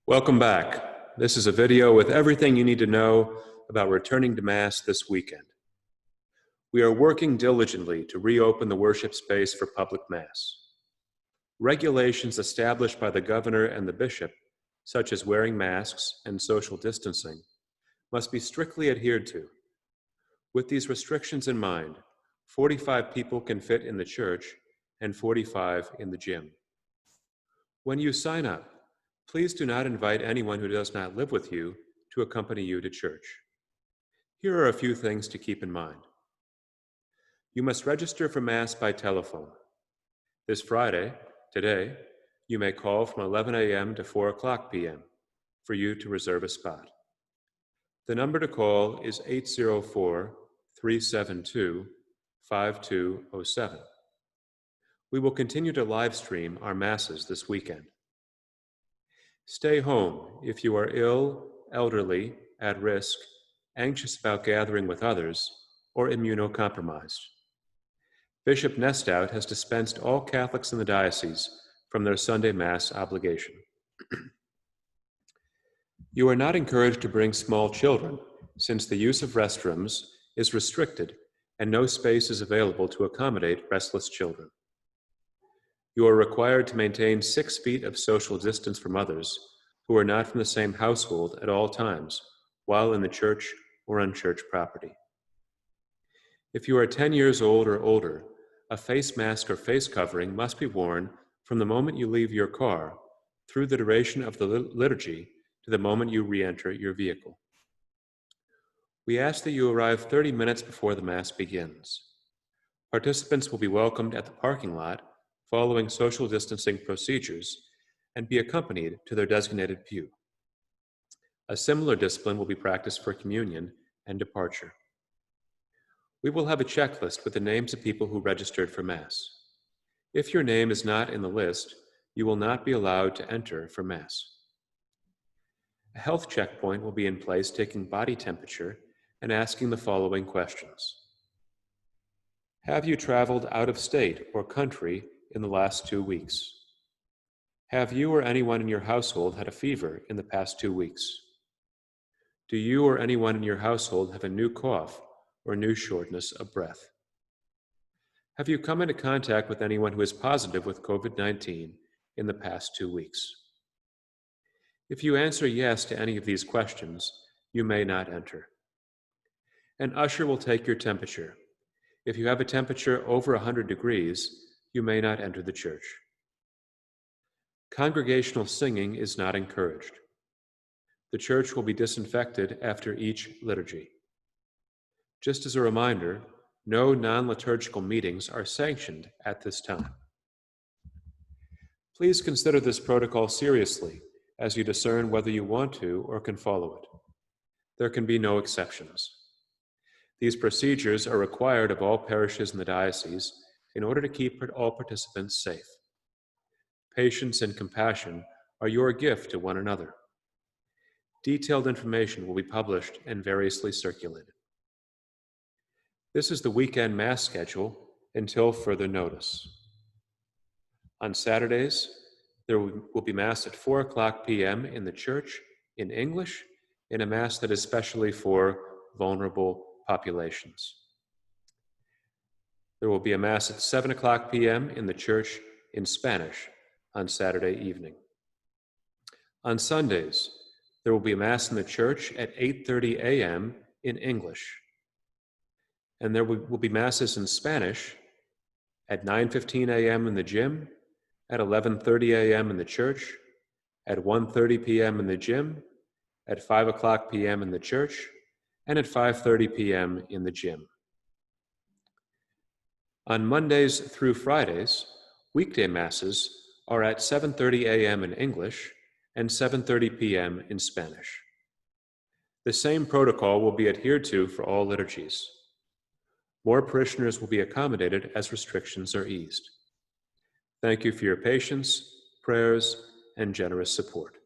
Welcome back. This is a video with everything you need to know about returning to Mass this weekend. We are working diligently to reopen the worship space for public Mass. Regulations established by the governor and the bishop, such as wearing masks and social distancing, must be strictly adhered to. With these restrictions in mind, 45 people can fit in the church and 45 in the gym. When you sign up, please do not invite anyone who does not live with you to accompany you to church. Here are a few things to keep in mind. You must register for Mass by telephone. This Friday, today, you may call from 11 a.m. to 4 o'clock p.m. for you to reserve a spot. The number to call is 804-372-5207. We will continue to live stream our Masses this weekend. Stay home if you are ill, elderly, at risk, anxious about gathering with others, or immunocompromised. Bishop Knestout has dispensed all Catholics in the Diocese from their Sunday Mass obligation. You are not encouraged to bring small children, since the use of restrooms is restricted and no space is available to accommodate restless children. You are required to maintain 6 feet of social distance from others who are not from the same household at all times, while in the church or on church property. If you are 10 years old or older, a face mask or face covering must be worn from the moment you leave your car through the duration of the liturgy to the moment you re-enter your vehicle. We ask that you arrive 30 minutes before the Mass begins. Participants will be welcomed at the parking lot following social distancing procedures and be accompanied to their designated pew. A similar discipline will be practiced for communion and departure. We will have a checklist with the names of people who registered for Mass. If your name is not in the list, you will not be allowed to enter for Mass. A health checkpoint will be in place taking body temperature and asking the following questions. Have you traveled out of state or country in the last 2 weeks? Have you or anyone in your household had a fever in the past 2 weeks? Do you or anyone in your household have a new cough or new shortness of breath? Have you come into contact with anyone who is positive with COVID-19 in the past 2 weeks? If you answer yes to any of these questions, you may not enter. An usher will take your temperature. If you have a temperature over 100 degrees, you may not enter the church. Congregational singing is not encouraged. The church will be disinfected after each liturgy. Just as a reminder, no non-liturgical meetings are sanctioned at this time. Please consider this protocol seriously as you discern whether you want to or can follow it. There can be no exceptions. These procedures are required of all parishes in the diocese in order to keep all participants safe. Patience and compassion are your gift to one another. Detailed information will be published and variously circulated. This is the weekend Mass schedule until further notice. On Saturdays, there will be Mass at 4 o'clock p.m. in the church in English, in a Mass that is specially for vulnerable populations. There will be a Mass at 7 o'clock p.m. in the church in Spanish on Saturday evening. On Sundays, there will be a Mass in the church at 8:30 a.m. in English. And there will be Masses in Spanish at 9:15 a.m. in the gym, at 11:30 a.m. in the church, at 1:30 p.m. in the gym, at 5 o'clock p.m. in the church, and at 5:30 p.m. in the gym. On Mondays through Fridays, weekday Masses are at 7:30 a.m. in English and 7:30 p.m. in Spanish. The same protocol will be adhered to for all liturgies. More parishioners will be accommodated as restrictions are eased. Thank you for your patience, prayers, and generous support.